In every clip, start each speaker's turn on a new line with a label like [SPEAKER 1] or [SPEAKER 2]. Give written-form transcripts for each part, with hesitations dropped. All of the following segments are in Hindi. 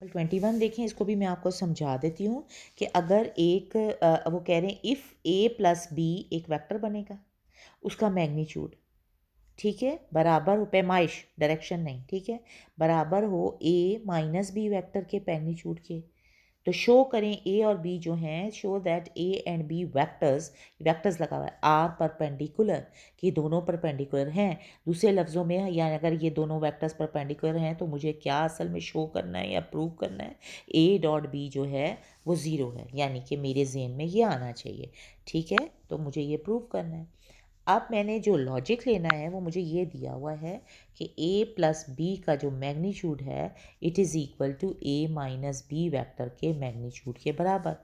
[SPEAKER 1] 21 देखें, इसको भी मैं आपको समझा देती हूँ कि अगर एक वो कह रहे हैं इफ़ ए प्लस बी एक वेक्टर बनेगा, उसका मैग्नीट्यूड, ठीक है, बराबर हो, पैमाइश डायरेक्शन नहीं, ठीक है, बराबर हो ए माइनस बी वेक्टर के मैग्नीट्यूड के, तो शो करें ए और बी जो हैं, show that A and B vectors, vectors लगा हुआ है, आर परपेंडिकुलर, कि दोनों परपेंडिकुलर हैं। दूसरे लफ्ज़ों में, या अगर ये दोनों वेक्टर्स परपेंडिकुलर हैं तो मुझे क्या असल में शो करना है या प्रूव करना है, ए डॉट बी जो है वो ज़ीरो है, यानी कि मेरे ज़हन में ये आना चाहिए, ठीक है, तो मुझे ये प्रूव करना है। अब मैंने जो लॉजिक लेना है वो मुझे ये दिया हुआ है कि a प्लस बी का जो मैग्नीट्यूड है it is equal to a minus B vector के मैग्नीट्यूड के बराबर।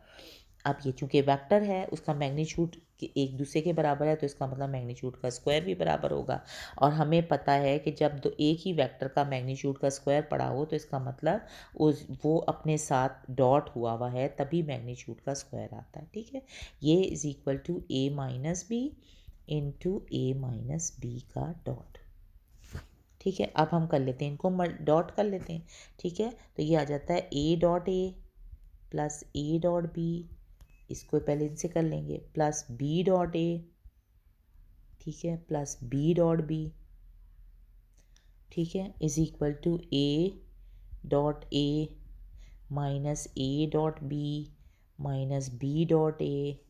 [SPEAKER 1] अब ये चूँकि वेक्टर है उसका मैग्नीट्यूड एक दूसरे के बराबर है, तो इसका मतलब मैग्नीट्यूड का स्क्वायर भी बराबर होगा, और हमें पता है कि जब दो एक ही वेक्टर का मैग्नीट्यूड का स्क्वायर पड़ा हो तो इसका मतलब वो अपने साथ डॉट हुआ है, तभी मैग्नीट्यूड का स्क्वायर आता है, ठीक है। ये is equal to a minus B into A minus B का डॉट, ठीक है। अब हम कर लेते हैं, इनको डॉट कर लेते हैं, ठीक है, तो ये आ जाता है A dot A plus A dot B, इसको पहले इनसे कर लेंगे, प्लस बी डॉट ए, ठीक है, प्लस बी डॉट बी, ठीक है, is equal to A dot A minus A dot B minus B dot A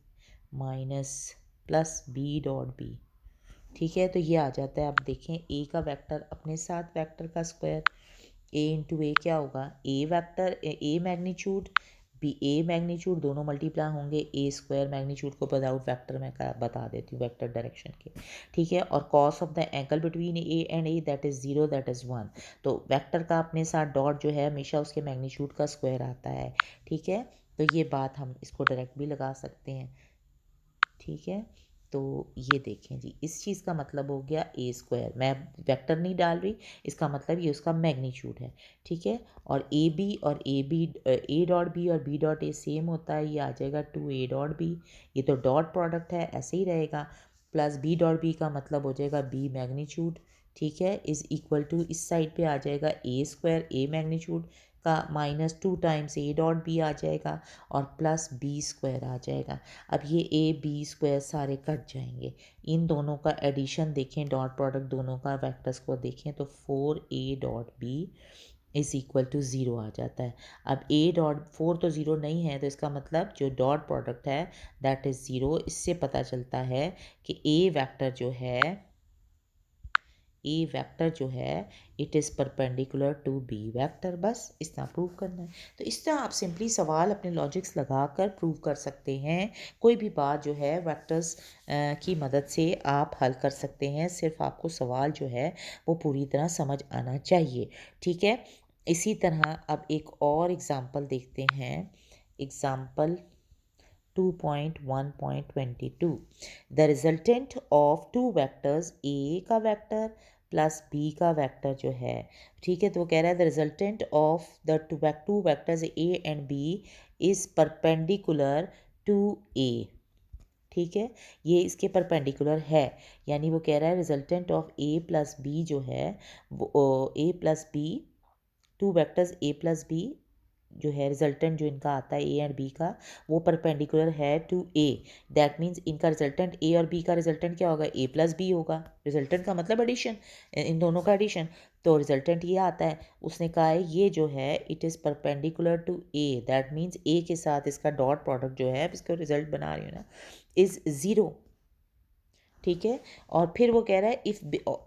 [SPEAKER 1] minus plus B dot B, ठीक है। तो ये आ जाता है, अब देखें ए का वेक्टर अपने साथ वेक्टर का स्क्वायर, ए इंटू ए क्या होगा, A vector A magnitude B A magnitude, दोनों मल्टीप्लाई होंगे, ए स्क्वायर मैग्नीट्यूड को विदाउट वेक्टर मैं बता देती हूँ वेक्टर डायरेक्शन के, ठीक है। और cos of the angle between A and A that is zero that is one, तो वेक्टर का अपने साथ डॉट जो है हमेशा उसके मैग्नीट्यूड का स्क्वायर आता है, ठीक है। तो ये बात हम इसको डायरेक्ट भी लगा सकते हैं, ठीक है। तो ये देखें जी, इस चीज़ का मतलब हो गया ए स्क्वायर, मैं वेक्टर नहीं डाल रही, इसका मतलब ये उसका मैग्नीट्यूड है, ठीक है। और ए बी और ए डॉट बी और बी डॉट ए सेम होता है, ये आ जाएगा टू ए डॉट बी, ये तो डॉट प्रोडक्ट है ऐसे ही रहेगा, प्लस बी डॉट बी का मतलब हो जाएगा बी मैग्नीट्यूड, ठीक है, इज़ इक्वल टू इस साइड पे आ जाएगा ए स्क्वायर ए मैग्नीट्यूड का minus two times A dot B आ जाएगा और प्लस बी स्क्वायर आ जाएगा। अब ये ए बी स्क्वायर सारे कट जाएंगे, इन दोनों का एडिशन देखें, डॉट प्रोडक्ट दोनों का वेक्टर्स को देखें तो 4a dot B is equal to zero आ जाता है। अब ए डॉट फोर तो ज़ीरो नहीं है, तो इसका मतलब जो डॉट प्रोडक्ट है दैट इज़ ज़ीरो। इससे पता चलता है कि ए वेक्टर जो है it is perpendicular to B vector, बस इतना प्रूव करना है। तो इस तरह आप सिंपली सवाल अपने लॉजिक्स लगा कर प्रूव कर सकते हैं, कोई भी बात जो है वेक्टर्स की मदद से आप हल कर सकते हैं, सिर्फ आपको सवाल जो है वो पूरी तरह समझ आना चाहिए, ठीक है। इसी तरह अब एक और एग्ज़ाम्पल देखते हैं, example 2.1.22, the resultant of two vectors A का वेक्टर प्लस बी का वेक्टर जो है, ठीक है, तो वो कह रहा है the resultant of the two vectors A and B is perpendicular to A, ठीक है, ये इसके परपेंडिकुलर है, यानी वो कह रहा है resultant of A plus B जो है वो A plus B, two vectors A plus B जो है रिजल्टेंट जो इनका आता है ए एंड बी का वो परपेंडिकुलर है टू ए, दैट मीन्स इनका रिजल्टेंट ए और बी का रिजल्टेंट क्या होगा, ए प्लस बी होगा, रिजल्टेंट का मतलब एडिशन, इन दोनों का एडिशन, तो रिजल्टेंट ये आता है। उसने कहा है ये जो है it is perpendicular to A, that means A के साथ इसका डॉट प्रोडक्ट जो है, इसका रिजल्ट बना रही हूँ ना, इज़ ज़ीरो, ठीक है। और फिर वो कह रहा है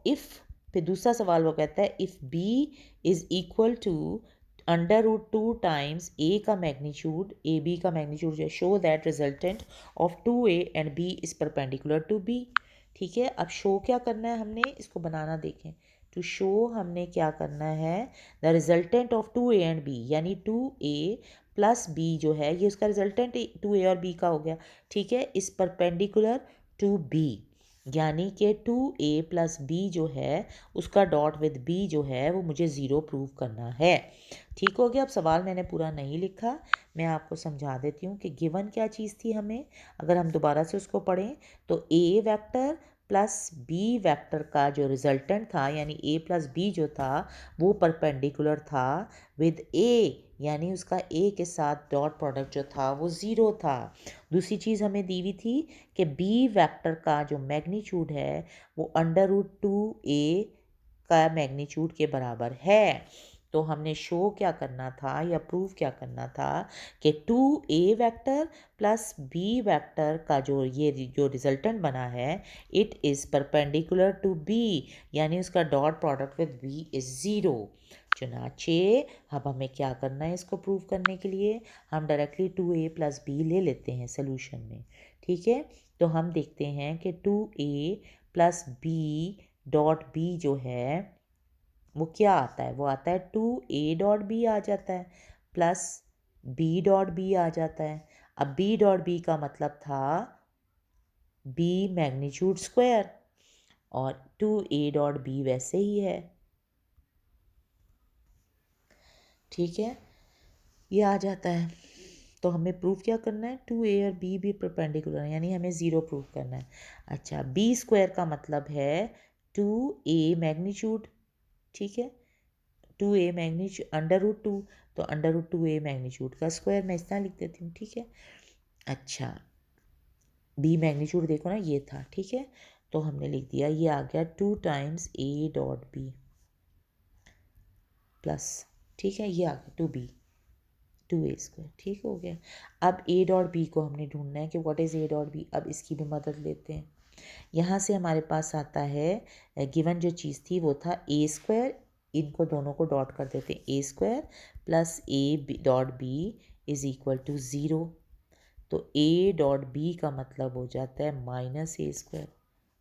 [SPEAKER 1] इफ़ फिर दूसरा सवाल वो कहता है if B is equal to under root two times A का मैग्नीट्यूड, ए बी का मैग्नीट्यूड जो है, show that resultant of two A and B is perpendicular to B, ठीक है। अब शो क्या करना है हमने, इसको बनाना देखें, टू शो हमने क्या करना है, the resultant of two A and B, यानी टू ए प्लस बी जो है ये उसका रिजल्टेंट टू ए और बी का हो गया, ठीक है, इस परपेंडिकुलर टू बी, यानी कि टू ए प्लस बी जो है उसका डॉट विद बी जो है वो मुझे ज़ीरो प्रूव करना है, ठीक हो गया। अब सवाल मैंने पूरा नहीं लिखा, मैं आपको समझा देती हूँ कि गिवन क्या चीज़ थी हमें, अगर हम दोबारा से उसको पढ़ें तो ए वेक्टर प्लस बी वेक्टर का जो रिजल्टेंट था यानी ए प्लस बी जो था वो परपेंडिकुलर था विद ए, यानी उसका ए के साथ डॉट प्रोडक्ट जो था वो ज़ीरो था। दूसरी चीज़ हमें दी हुई थी कि बी वेक्टर का जो मैग्नीट्यूड है वो √2a का मैग्नीट्यूड के बराबर है। तो हमने शो क्या करना था या प्रूव क्या करना था कि 2a vector plus b vector का जो रिजल्टेंट बना है it is perpendicular to b, यानी उसका dot product with b is zero. चुनाचे अब हमें क्या करना है इसको प्रूव करने के लिए, हम डायरेक्टली 2a प्लस b ले लेते हैं सोल्यूशन में। ठीक है, तो हम देखते हैं कि 2a plus b dot b जो है वो क्या आता है, वो आता है 2a डॉट बी आ जाता है प्लस b डॉट बी आ जाता है। अब b डॉट बी का मतलब था b मैग्नीट्यूड स्क्वायर और 2a डॉट बी वैसे ही है। ठीक है, ये आ जाता है। तो हमें प्रूफ क्या करना है, 2a और b भी परपेंडिकुलर है यानी हमें ज़ीरो प्रूफ करना है। अच्छा, b स्क्वायर का मतलब है 2a मैग्नीट्यूड। ठीक है, 2a मैग्नीट्यूड √2, तो √2a मैग्नीट्यूड का स्क्वायर मैं इस तरह लिख देती हूँ। ठीक है, अच्छा b मैग्नीट्यूड देखो ना ये था। ठीक है, तो हमने लिख दिया ये आ गया 2 times a dot B plus, ठीक है, ये आ गया 2a स्क्वायर। ठीक हो गया। अब a डॉट बी को हमने ढूंढना है कि what is a dot B. अब इसकी भी मदद लेते हैं। यहाँ से हमारे पास आता है गिवन जो चीज़ थी वो था a स्क्वायर, इनको दोनों को डॉट कर देते हैं, a square plus a dot B is equal to zero. तो a डॉट बी का मतलब हो जाता है माइनस a स्क्वायर।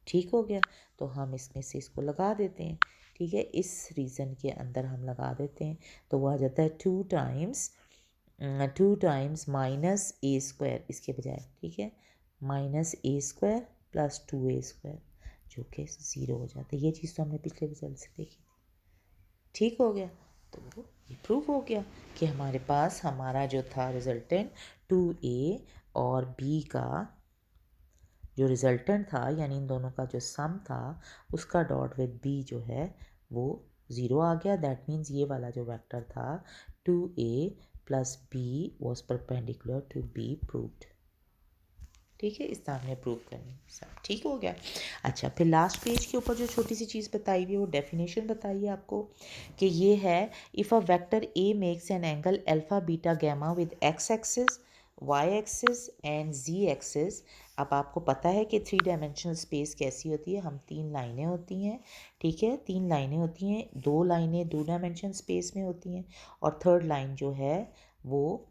[SPEAKER 1] ठीक हो गया, तो हम इसमें से इसको लगा देते हैं। ठीक है, इस रीज़न के अंदर हम लगा देते हैं तो वो आ जाता है 2 टाइम्स माइनस a स्क्वायर इसके बजाय। ठीक है, minus a square plus 2a square जो कि ज़ीरो हो जाता है। ये चीज़ तो हमने पिछले रिजल्ट से देखी थी। ठीक हो गया, तो ये प्रूफ हो गया कि हमारे पास हमारा जो था रिजल्टेंट 2a और b का जो रिजल्टेंट था यानी इन दोनों का जो सम था उसका डॉट विद b जो है वो ज़ीरो आ गया। दैट मीन्स ये वाला जो वेक्टर था 2a plus b was perpendicular to b proved. ठीक है, इस तरह हमने प्रूव करनी सब ठीक हो गया। अच्छा, फिर लास्ट पेज के ऊपर जो छोटी सी चीज़ बताई हुई है वो डेफिनेशन बताइए आपको कि ये है if a vector A makes an angle alpha beta gamma with X axis Y axis and Z axis. अब आपको पता है कि 3 डायमेंशनल स्पेस कैसी होती है, हम 3 लाइनें होती हैं। ठीक है, 3 लाइनें होती हैं, 2 लाइनें 2 डायमेंशन स्पेस में होती हैं और थर्ड लाइन जो है वो,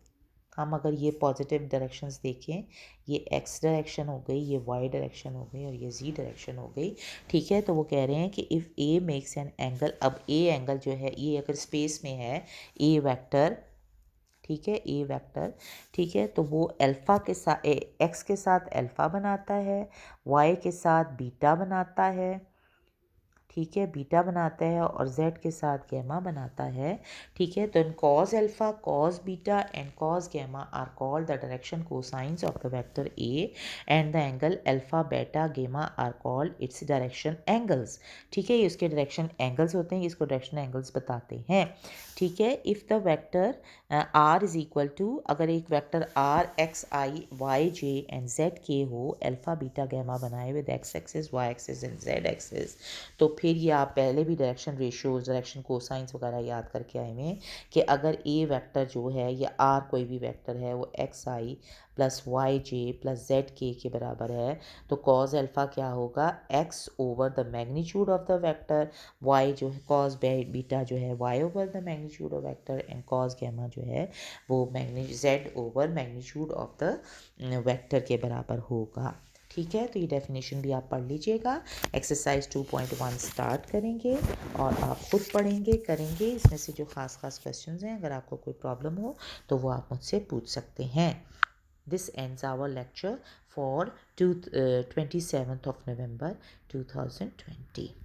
[SPEAKER 1] हम अगर ये पॉजिटिव डायरेक्शंस देखें, ये एक्स डायरेक्शन हो गई, ये वाई डायरेक्शन हो गई और ये जी डायरेक्शन हो गई। ठीक है, तो वो कह रहे हैं कि if A makes an angle, अब ए एंगल जो है ये अगर स्पेस में है ए वेक्टर, ठीक है, ए वेक्टर, ठीक है, तो वो अल्फ़ा के साथ एक्स के साथ अल्फ़ा बनाता है, वाई के साथ बीटा बनाता है, ठीक है, बीटा बनाता है और z के साथ गैमा बनाता है। ठीक है, तो इन cos alpha cos beta and cos gamma are called the direction cosines of the vector A and the angle alpha beta gamma are called its direction angles. ठीक है, ये उसके डायरेक्शन एंगल्स होते हैं, इसको डायरेक्शन एंगल्स बताते हैं। ठीक है, if the vector R is equal to, अगर एक vector R X I Y J and Z के हो अल्फ़ा बीटा गैमा बनाए with X axis Y axis and Z axis, तो फिर ये आप पहले भी डायरेक्शन रेशियोज डायरेक्शन कोसाइंस वगैरह याद करके आए हुए कि अगर ए वेक्टर जो है या आर कोई भी वेक्टर है वो X I plus Y J plus Z के बराबर है, तो कॉज अल्फ़ा क्या होगा, X over the magnitude of the vector, Y जो है कॉज बीटा जो है Y over the magnitude of vector and cos gamma जो है वो Z over magnitude of the vector के बराबर होगा। ठीक है, तो ये डेफिनेशन भी आप पढ़ लीजिएगा। एक्सरसाइज 2.1 स्टार्ट करेंगे और आप खुद पढ़ेंगे करेंगे, इसमें से जो खास खास क्वेश्चंस हैं अगर आपको कोई प्रॉब्लम हो तो वो आप मुझसे पूछ सकते हैं। This ends our lecture for 27th of November 2020।